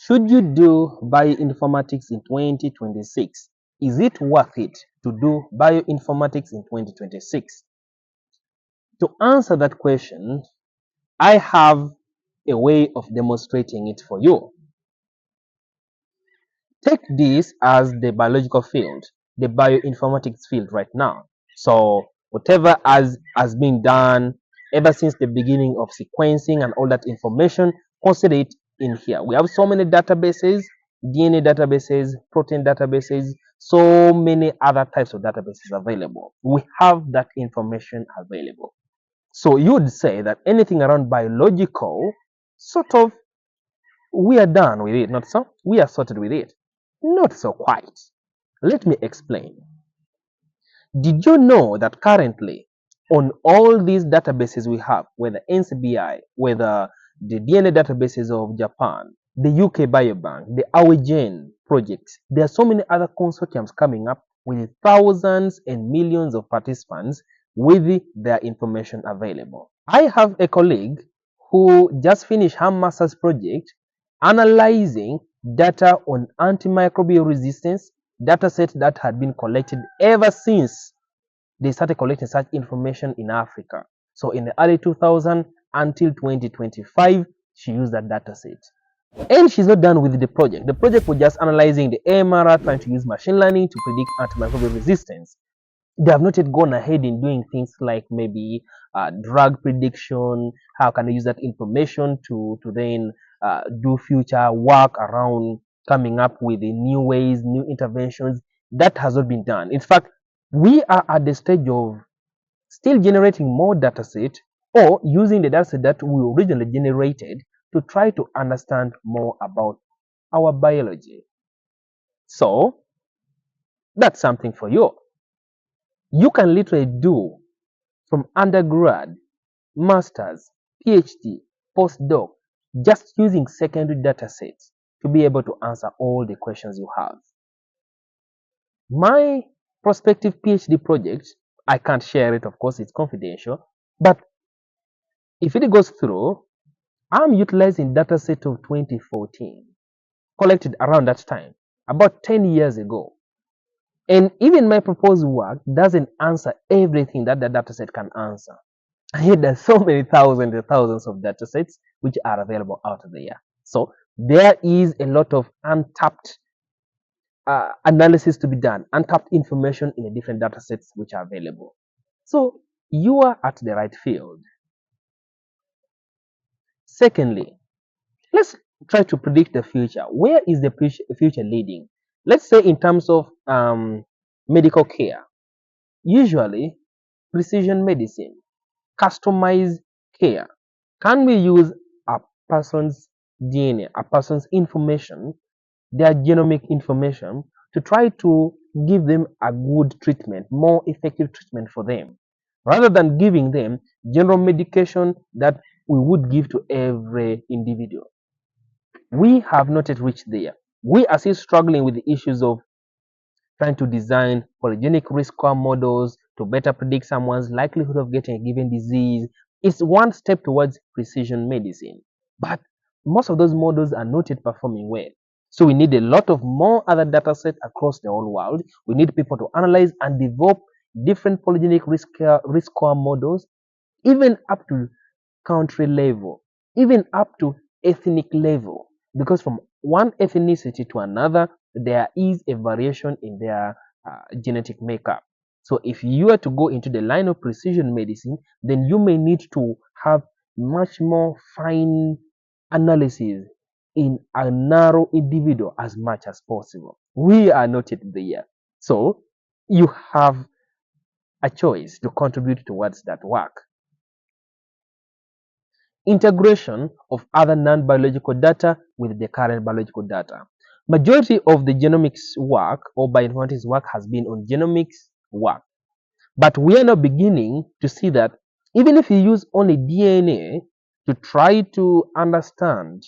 Should you do bioinformatics in 2026? Is it worth it to do bioinformatics in 2026? To answer that question, I have a way of demonstrating it for you. Take this as the biological field, the bioinformatics field right now. So whatever has been done ever since the beginning of sequencing and all that information, consider it in here. We have so many databases, DNA databases, protein databases, so many other types of databases available. We have that information available. So you would say that anything around biological, sort of, we are done with it, not so? We are sorted with it. Not so quite. Let me explain. Did you know that currently on all these databases we have, whether NCBI, whether the DNA databases of Japan, the UK Biobank, the AWGEN projects, there are so many other consortiums coming up with thousands and millions of participants with their information available. I have a colleague who just finished her master's project analyzing data on antimicrobial resistance, data set that had been collected ever since they started collecting such information in Africa. So in the early 2000s until 2025, she used that data set. And she's not done with the project. The project was just analyzing the AMR, trying to use machine learning to predict antimicrobial resistance. They have not yet gone ahead in doing things like maybe drug prediction. How can they use that information to then do future work around coming up with the new ways, new interventions? That has not been done. In fact, we are at the stage of still generating more data set or using the data set that we originally generated to try to understand more about our biology. So that's something for you. You can literally do from undergrad, master's, PhD, postdoc, just using secondary data sets to be able to answer all the questions you have. My prospective PhD project, I can't share it, of course, it's confidential, but if it goes through, I'm utilizing data set of 2014, collected around that time, about 10 years ago. And even my proposed work doesn't answer everything that the dataset can answer. Yet there's so many thousands and thousands of datasets which are available out there. So there is a lot of untapped analysis to be done, untapped information in the different datasets which are available. So you are at the right field. Secondly, let's try to predict the future. Where is the future leading? Let's say in terms of medical care, usually precision medicine, customized care. Can we use a person's DNA, a person's information, their genomic information, to try to give them a good treatment, more effective treatment for them, rather than giving them general medication that we would give to every individual? We have not yet reached there. We are still struggling with the issues of trying to design polygenic risk score models to better predict someone's likelihood of getting a given disease. It's one step towards precision medicine, but most of those models are not yet performing well. So we need a lot of more other data sets across the whole world. We need people to analyze and develop different polygenic risk score models, even up to country level, even up to ethnic level, because from one ethnicity to another, there is a variation in their genetic makeup. So if you are to go into the line of precision medicine, then you may need to have much more fine analysis in a narrow individual as much as possible. We are not yet there. So you have a choice to contribute towards that work. Integration of other non-biological data with the current biological data. Majority of the genomics work or bioinformatics work has been on genomics work. But we are now beginning to see that even if you use only DNA to try to understand,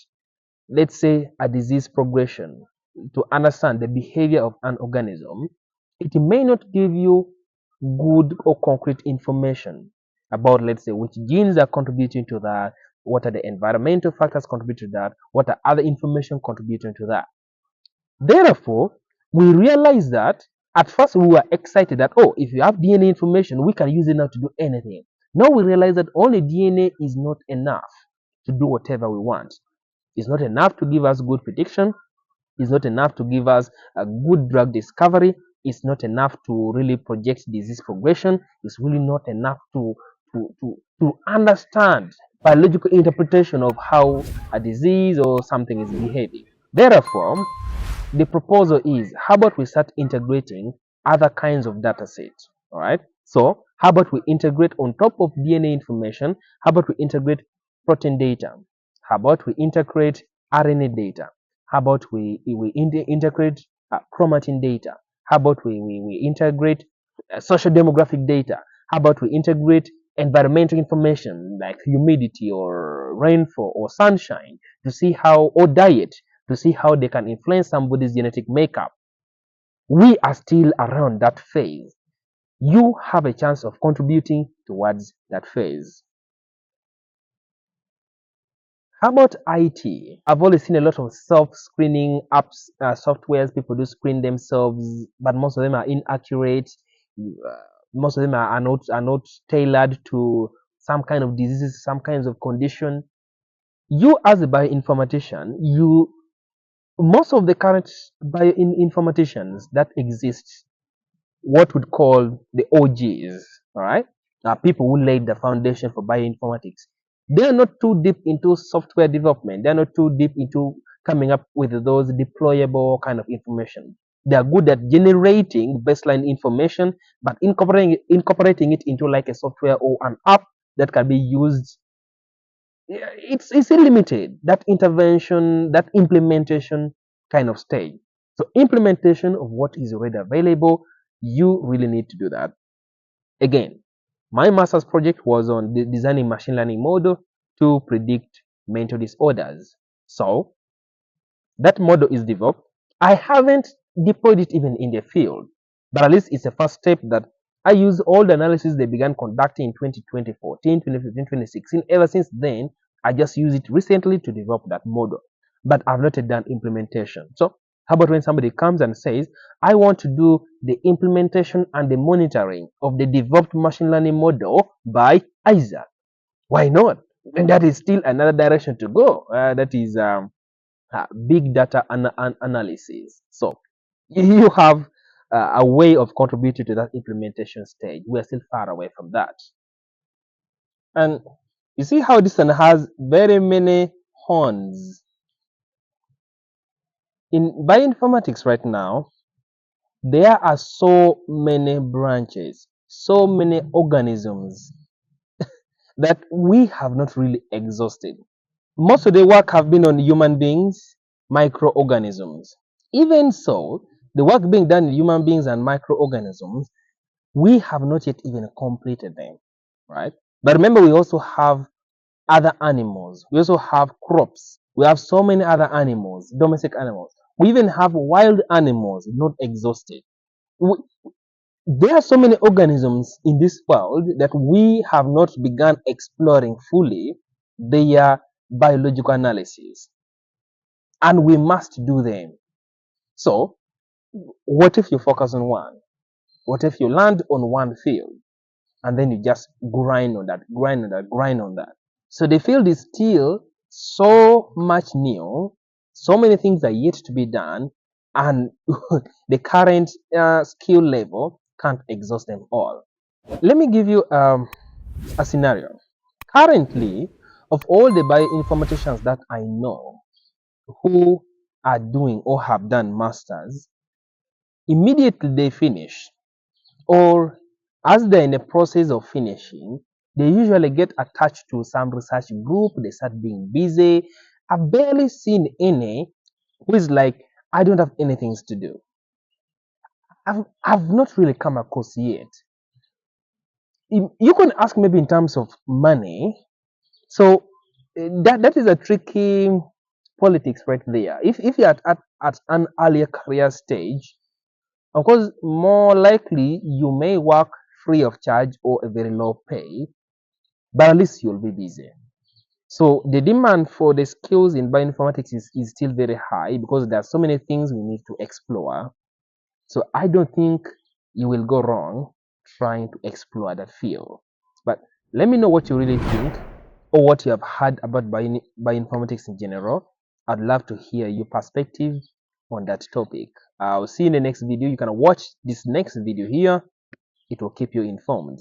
let's say, a disease progression, to understand the behavior of an organism, it may not give you good or concrete information about, let's say, which genes are contributing to that, what are the environmental factors contributing to that, what are other information contributing to that. Therefore, we realize that at first we were excited that, oh, if you have DNA information, we can use it now to do anything. Now we realize that only DNA is not enough to do whatever we want. It's not enough to give us good prediction. It's not enough to give us a good drug discovery. It's not enough to really project disease progression. It's really not enough to understand biological interpretation of how a disease or something is behaving. Therefore, the proposal is, how about we start integrating other kinds of data sets? All right. So how about we integrate on top of DNA information? How about we integrate protein data? How about we integrate RNA data? How about we integrate chromatin data? How about we integrate social demographic data? How about we integrate environmental information like humidity or rainfall or sunshine to see how, or diet, to see how they can influence somebody's genetic makeup? We are still around that phase. You have a chance of contributing towards that phase. How about IT? I've always seen a lot of self-screening apps, softwares. People do screen themselves, but most of them are inaccurate. Most of them are not tailored to some kind of diseases, some kinds of condition. You as a bioinformatician, most of the current bioinformaticians that exist, what would call the OGs, all right, are people who laid the foundation for bioinformatics. They are not too deep into software development. They are not too deep into coming up with those deployable kind of information. They are good at generating baseline information, but incorporating it into like a software or an app that can be used. It's limited, that intervention, that implementation kind of stage. So implementation of what is already available, you really need to do that. Again, my master's project was on designing machine learning model to predict mental disorders. So that model is developed. I haven't deployed it even in the field, but at least it's a first step that I use all the analysis they began conducting in 2014, 2015, 2016. Ever since then, I just use it recently to develop that model, but I've not done implementation. So how about when somebody comes and says, I want to do the implementation and the monitoring of the developed machine learning model by Isaac? Why not? And that is still another direction to go. That is big data analysis. So you have a way of contributing to that implementation stage. We are still far away from that. And you see how this one has very many horns. In bioinformatics right now, there are so many branches, so many organisms that we have not really exhausted. Most of the work have been on human beings, microorganisms. Even so, the work being done in human beings and microorganisms, we have not yet even completed them, right? But remember, we also have other animals. We also have crops. We have so many other animals, domestic animals. We even have wild animals, not exhausted. There are so many organisms in this world that we have not begun exploring fully their biological analysis, and we must do them. So, what if you focus on one? What if you land on one field and then you just grind on that, grind on that, grind on that? So the field is still so much new, so many things are yet to be done, and the current skill level can't exhaust them all. Let me give you a scenario. Currently, of all the bioinformaticians that I know who are doing or have done masters, immediately they finish, or as they're in the process of finishing, they usually get attached to some research group, they start being busy. I've barely seen any who is like, I don't have anything to do. I've not really come across yet. You can ask maybe in terms of money. So that is a tricky politics right there. If you're at an earlier career stage, of course, more likely you may work free of charge or a very low pay, but at least you'll be busy. So the demand for the skills in bioinformatics is still very high because there are so many things we need to explore. So I don't think you will go wrong trying to explore that field. But let me know what you really think or what you have heard about bioinformatics in general. I'd love to hear your perspective on that topic. I'll see you in the next video. You can watch this next video here. It will keep you informed.